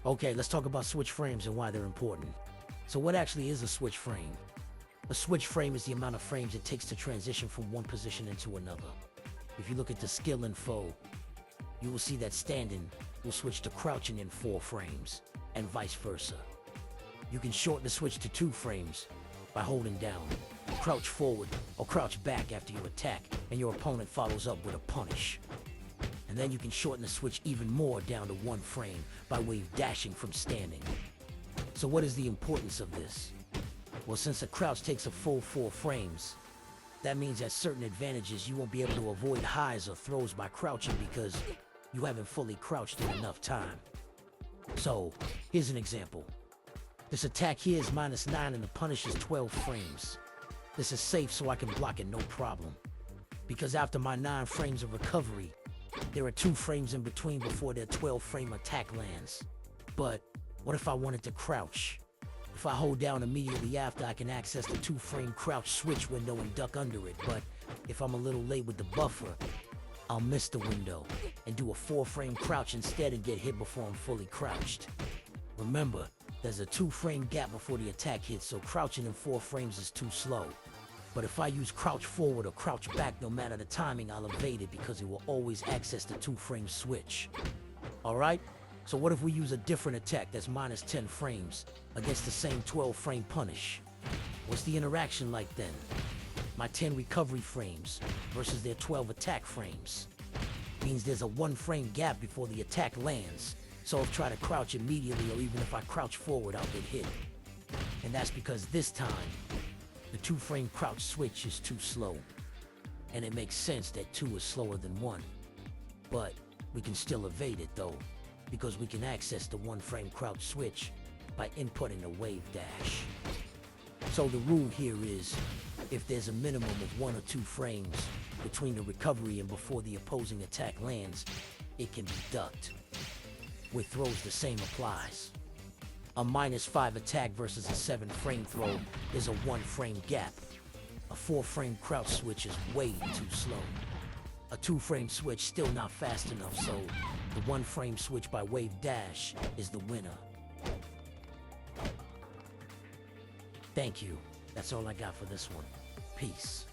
Okay, let's talk about switch frames and why they're important. So what actually is a switch frame? A switch frame is the amount of frames it takes to transition from one position into another. If you look at the skill info, you will see that standing will switch to crouching in 4 frames, and vice versa. You can shorten the switch to 2 frames by holding down, crouch forward or crouch back after you attack, and your opponent follows up with a punish. And then you can shorten the switch even more down to 1 frame by way of dashing from standing. So what is the importance of this? Well, since a crouch takes a full 4 frames, that means at certain advantages you won't be able to avoid highs or throws by crouching because you haven't fully crouched in enough time. So, here's an example. This attack here is -9 and the punish is 12 frames. This is safe so I can block it no problem. Because after my 9 frames of recovery, there are 2 frames in between before their 12-frame attack lands. But what if I wanted to crouch? If I hold down immediately after, I can access the 2-frame crouch switch window and duck under it. But if I'm a little late with the buffer, I'll miss the window and do a 4-frame crouch instead and get hit before I'm fully crouched. Remember, there's a 2-frame gap before the attack hits, so crouching in 4 frames is too slow. But if I use crouch forward or crouch back, no matter the timing, I'll evade it because it will always access the 2-frame switch. Alright? So what if we use a different attack that's -10 frames against the same 12-frame punish? What's the interaction like then? My 10 recovery frames versus their 12 attack frames means there's a 1-frame gap before the attack lands. So if I try to crouch immediately or even if I crouch forward, I'll get hit. And that's because this time, the 2-frame crouch switch is too slow. And it makes sense that 2 is slower than 1. But we can still evade it though, because we can access the 1-frame crouch switch by inputting a wave dash. So the rule here is, if there's a minimum of 1 or 2 frames between the recovery and before the opposing attack lands, it can be ducked. With throws, the same applies. A -5 attack versus a 7-frame throw is a 1-frame gap. A 4-frame crouch switch is way too slow. A 2-frame switch still not fast enough, so the 1-frame switch by wave dash is the winner. Thank you. That's all I got for this one. Peace.